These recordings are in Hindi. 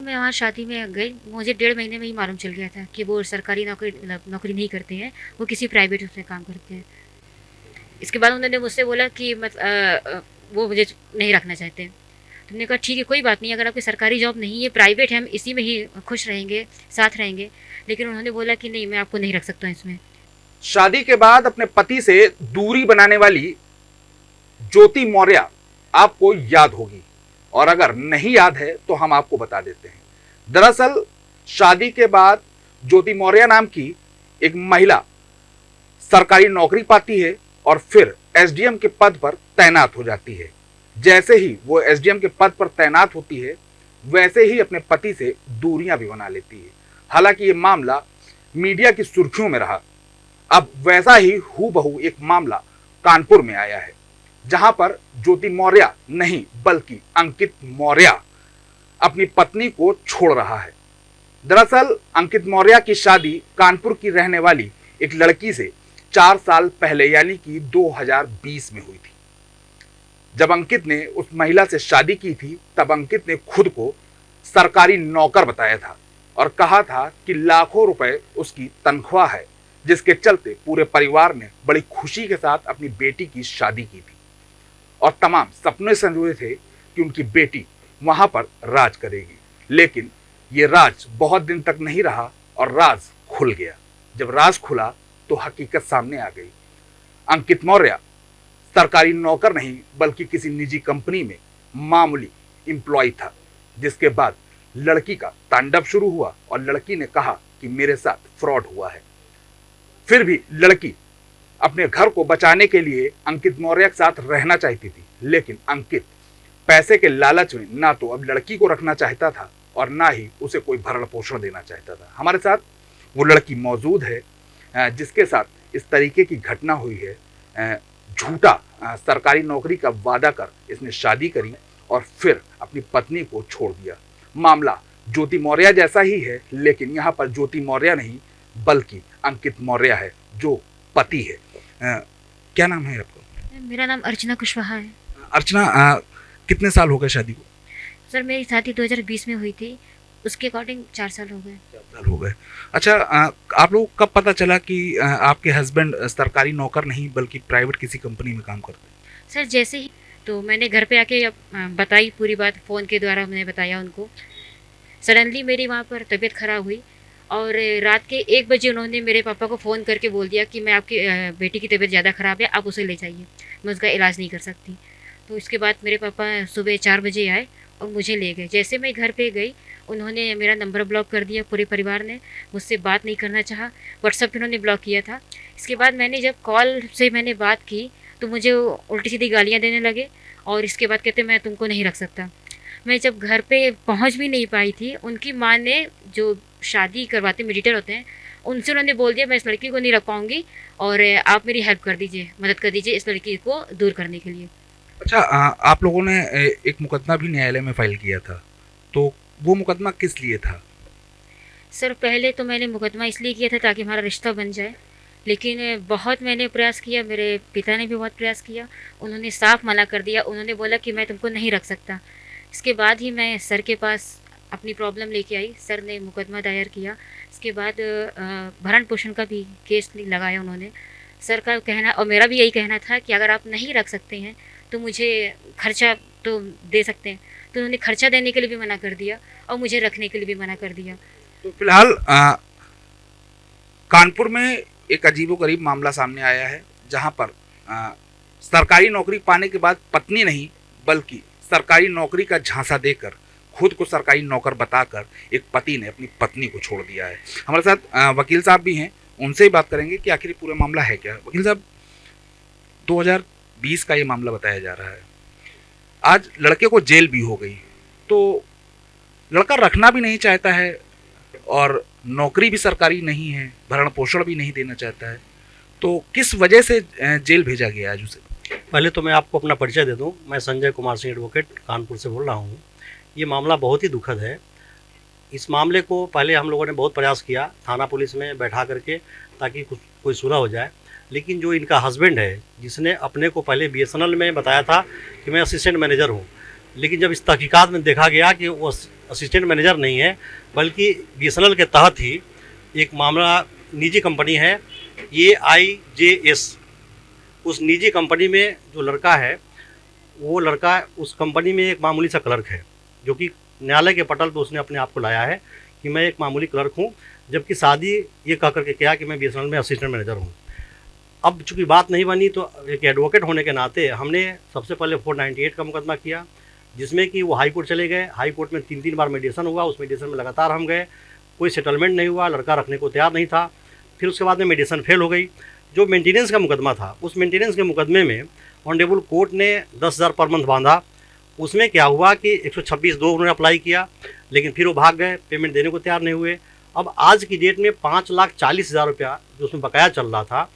मैं वहाँ शादी में गई, मुझे 1.5 महीने में ही मालूम चल गया था कि वो सरकारी नौकरी मतलब नौकरी नहीं करते हैं, वो किसी प्राइवेट उसमें काम करते हैं। इसके बाद उन्होंने मुझसे बोला कि वो मुझे नहीं रखना चाहते। तो हमने कहा ठीक है, कोई बात नहीं, अगर आपकी सरकारी जॉब नहीं है, प्राइवेट है, हम इसी में ही खुश रहेंगे, साथ रहेंगे। लेकिन उन्होंने बोला कि नहीं, मैं आपको नहीं रख सकता इसमें। शादी के बाद अपने पति से दूरी बनाने वाली ज्योति मौर्य आपको याद होगी, और अगर नहीं याद है तो हम आपको बता देते हैं। दरअसल शादी के बाद ज्योति मौर्य नाम की एक महिला सरकारी नौकरी पाती है और फिर एसडीएम के पद पर तैनात हो जाती है। जैसे ही वो एसडीएम के पद पर तैनात होती है, वैसे ही अपने पति से दूरियां भी बना लेती है। हालांकि ये मामला मीडिया की सुर्खियों में रहा। अब वैसा ही हूबहू एक मामला कानपुर में आया है, जहां पर ज्योति मौर्य नहीं बल्कि अंकित मौर्य अपनी पत्नी को छोड़ रहा है। दरअसल अंकित मौर्य की शादी कानपुर की रहने वाली एक लड़की से 4 साल पहले यानी कि 2020 में हुई थी। जब अंकित ने उस महिला से शादी की थी, तब अंकित ने खुद को सरकारी नौकर बताया था और कहा था कि लाखों रुपए उसकी तनख्वाह है, जिसके चलते पूरे परिवार ने बड़ी खुशी के साथ अपनी बेटी की शादी की थी और तमाम सपने संजोए थे कि उनकी बेटी वहां पर राज करेगी। लेकिन ये राज बहुत दिन तक नहीं रहा और राज खुल गया। जब राज खुला तो हकीकत सामने आ गई। अंकित मौर्य सरकारी नौकर नहीं बल्कि किसी निजी कंपनी में मामूली एम्प्लॉय था, जिसके बाद लड़की का तांडव शुरू हुआ और लड़की ने कहा कि मेरे साथ फ्रॉड हुआ है। फिर भी लड़की अपने घर को बचाने के लिए अंकित मौर्य के साथ रहना चाहती थी, लेकिन अंकित पैसे के लालच में ना तो अब लड़की को रखना चाहता था और ना ही उसे कोई भरण पोषण देना चाहता था। हमारे साथ वो लड़की मौजूद है जिसके साथ इस तरीके की घटना हुई है। झूठा सरकारी नौकरी का वादा कर इसने शादी करी और फिर अपनी पत्नी को छोड़ दिया। मामला ज्योति मौर्य जैसा ही है, लेकिन यहाँ पर ज्योति मौर्य नहीं बल्कि अंकित मौर्य है जो पति है। क्या नाम है आपका? मेरा नाम अर्चना कुशवाहा है। अर्चना, कितने साल हो गए शादी को? सर मेरी शादी 2020 में हुई थी, उसके अकॉर्डिंग 4 साल हो गए। 4 साल हो गए। अच्छा, आप लोग कब पता चला कि आपके हस्बैंड सरकारी नौकर नहीं बल्कि प्राइवेट किसी कंपनी में काम करते हैं? सर जैसे ही तो मैंने घर पे आके बताई पूरी बात, फ़ोन के द्वारा मैंने बताया उनको। सडनली मेरी वहाँ पर तबीयत ख़राब हुई और रात के 1 बजे उन्होंने मेरे पापा को फ़ोन करके बोल दिया कि मैं आपकी बेटी की तबीयत ज़्यादा ख़राब है, आप उसे ले जाइए, मैं उसका इलाज नहीं कर सकती। तो इसके बाद मेरे पापा सुबह 4 बजे आए और मुझे ले गए। जैसे मैं घर पे गई, उन्होंने मेरा नंबर ब्लॉक कर दिया, पूरे परिवार ने मुझसे बात नहीं करना चाहा, व्हाट्सएप पे उन्होंने ब्लॉक किया था। इसके बाद मैंने जब कॉल से मैंने बात की तो मुझे उल्टी सीधी गालियाँ देने लगे और इसके बाद कहते मैं तुमको नहीं रख सकता। मैं जब घर पे पहुंच भी नहीं पाई थी, उनकी माँ ने जो शादी करवाते मेडिएटर होते हैं, उनसे उन्होंने बोल दिया मैं इस लड़की को नहीं रख पाऊँगी और आप मेरी हेल्प कर दीजिए, मदद कर दीजिए इस लड़की को दूर करने के लिए। अच्छा, आप लोगों ने एक मुकदमा भी न्यायालय में फाइल किया था, तो वो मुकदमा किस लिए था? सर पहले तो मैंने मुकदमा इसलिए किया था ताकि हमारा रिश्ता बन जाए, लेकिन बहुत मैंने प्रयास किया, मेरे पिता ने भी बहुत प्रयास किया, उन्होंने साफ मना कर दिया। उन्होंने बोला कि मैं तुमको नहीं रख सकता। इसके बाद ही मैं सर के पास अपनी प्रॉब्लम लेके आई, सर ने मुकदमा दायर किया। इसके बाद भरण पोषण का भी केस लगाया उन्होंने। सर का कहना और मेरा भी यही कहना था कि अगर आप नहीं रख सकते हैं तो मुझे खर्चा तो दे सकते हैं। तो उन्होंने खर्चा देने के लिए भी मना कर दिया और मुझे रखने के लिए भी मना कर दिया। तो फिलहाल कानपुर में एक अजीबोगरीब मामला सामने आया है, जहां पर सरकारी नौकरी पाने के बाद पत्नी नहीं बल्कि सरकारी नौकरी का झांसा देकर खुद को सरकारी नौकर बताकर एक पति ने अपनी पत्नी को छोड़ दिया है। हमारे साथ वकील साहब भी हैं, उनसे ही बात करेंगे कि आखिर पूरा मामला है क्या। वकील साहब, 2020 का ये मामला बताया जा रहा है, आज लड़के को जेल भी हो गई, तो लड़का रखना भी नहीं चाहता है और नौकरी भी सरकारी नहीं है, भरण पोषण भी नहीं देना चाहता है, तो किस वजह से जेल भेजा गया आज उसे? पहले तो मैं आपको अपना परिचय दे दूं। मैं संजय कुमार सिंह एडवोकेट कानपुर से बोल रहा हूं। ये मामला बहुत ही दुखद है। इस मामले को पहले हम लोगों ने बहुत प्रयास किया थाना पुलिस में बैठा करके, ताकि कुछ कोई सुलह हो जाए, लेकिन जो इनका हस्बैंड है जिसने अपने को पहले बीएसएनएल में बताया था कि मैं असिस्टेंट मैनेजर हूँ, लेकिन जब इस तहकीकात में देखा गया कि वो असिस्टेंट मैनेजर नहीं है बल्कि BSNL के तहत ही एक मामला निजी कंपनी है AIJS, उस निजी कंपनी में जो लड़का है वो लड़का उस कंपनी में एक मामूली सा क्लर्क है, जो कि न्यायालय के पटल पर उसने अपने आप को लाया है कि मैं एक मामूली क्लर्क हूँ, जबकि शादी ये कह करके किया कि मैं BSNL में असिस्टेंट मैनेजर हूँ। अब चूँकि बात नहीं बनी तो एक एडवोकेट होने के नाते हमने सबसे पहले 498 का मुकदमा किया, जिसमें कि वो हाई कोर्ट चले गए। हाई कोर्ट में 3 बार मेडिएशन हुआ, उस मेडिएशन में लगातार हम गए, कोई सेटलमेंट नहीं हुआ, लड़का रखने को तैयार नहीं था। फिर उसके बाद में मेडिएशन फेल हो गई। जो मेंटेनेंस का मुकदमा था, उस मेंटेनेंस के मुकदमे में ऑनरेबल कोर्ट ने 10,000 पर मंथ बांधा। उसमें क्या हुआ कि 126(2) उन्होंने अप्लाई किया, लेकिन फिर वो भाग गए, पेमेंट देने को तैयार नहीं हुए। अब आज की डेट में 5,40,000 रुपया जो उसमें बकाया चल रहा था,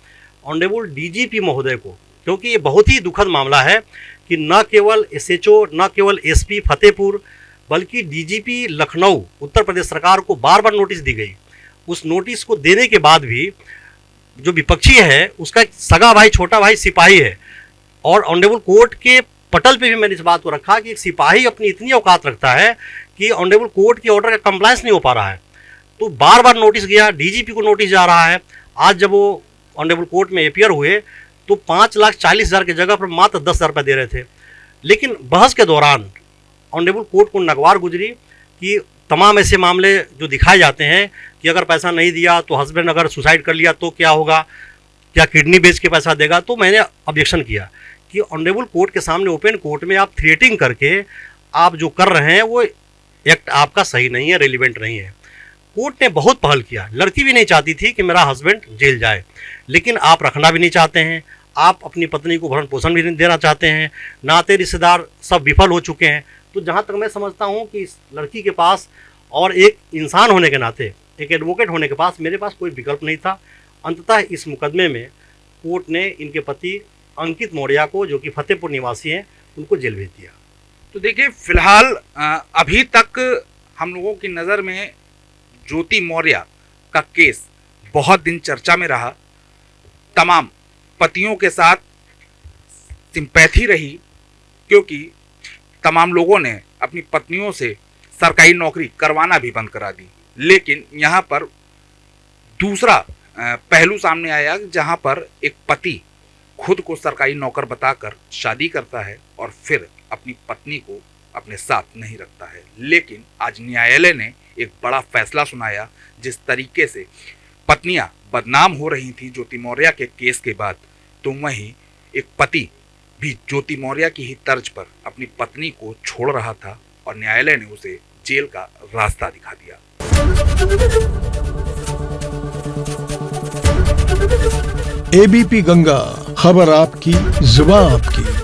ऑनरेबल DGP महोदय को, क्योंकि ये बहुत ही दुखद मामला है कि न केवल SHO, न केवल SP फतेहपुर, बल्कि DGP लखनऊ उत्तर प्रदेश सरकार को बार बार नोटिस दी गई। उस नोटिस को देने के बाद भी जो विपक्षी है उसका एक सगा भाई, छोटा भाई सिपाही है, और ऑनरेबल कोर्ट के पटल पे भी मैंने इस बात को रखा कि एक सिपाही अपनी इतनी औकात रखता है कि ऑनरेबल कोर्ट के ऑर्डर का कंप्लायंस नहीं हो पा रहा है। तो बार बार नोटिस गया, DGP को नोटिस जा रहा है। आज जब वो ऑनरेबल कोर्ट में अपियर हुए तो 5,40,000 की जगह पर मात्र 10,000 रुपये दे रहे थे। लेकिन बहस के दौरान ऑनरेबल कोर्ट को नगवार गुजरी कि तमाम ऐसे मामले जो दिखाए जाते हैं कि अगर पैसा नहीं दिया तो हस्बैंड अगर सुसाइड कर लिया तो क्या होगा, क्या किडनी बेच के पैसा देगा। तो मैंने ऑब्जेक्शन किया कि ऑनरेबल कोर्ट के सामने ओपन कोर्ट में आप थ्रेटिंग करके आप जो कर रहे हैं वो एक्ट आपका सही नहीं है, रेलिवेंट नहीं है। कोर्ट ने बहुत पहल किया, लड़की भी नहीं चाहती थी कि मेरा हस्बैंड जेल जाए, लेकिन आप रखना भी नहीं चाहते हैं, आप अपनी पत्नी को भरण पोषण भी नहीं देना चाहते हैं, नाते रिश्तेदार सब विफल हो चुके हैं। तो जहाँ तक मैं समझता हूँ कि इस लड़की के पास और एक इंसान होने के नाते, एक एडवोकेट होने के पास मेरे पास कोई विकल्प नहीं था। अंततः इस मुकदमे में कोर्ट ने इनके पति अंकित मौर्य को, जो कि फतेहपुर निवासी हैं, उनको जेल भेज दिया। तो देखिए, फिलहाल अभी तक हम लोगों की नज़र में ज्योति मौर्य का केस बहुत दिन चर्चा में रहा। तमाम पतियों के साथ सिंपैथी रही, क्योंकि तमाम लोगों ने अपनी पत्नियों से सरकारी नौकरी करवाना भी बंद करा दी। लेकिन यहाँ पर दूसरा पहलू सामने आया, जहाँ पर एक पति खुद को सरकारी नौकर बताकर शादी करता है और फिर अपनी पत्नी को अपने साथ नहीं रखता है। लेकिन आज न्यायालय ने एक बड़ा फैसला सुनाया। जिस तरीके से पत्नियां बदनाम हो रही थी ज्योति मौर्य के केस के बाद, तो वहीं एक पति भी ज्योति मौर्य की ही तर्ज पर अपनी पत्नी को छोड़ रहा था और न्यायालय ने उसे जेल का रास्ता दिखा दिया। ABP गंगा, खबर आपकी, जुबान आपकी।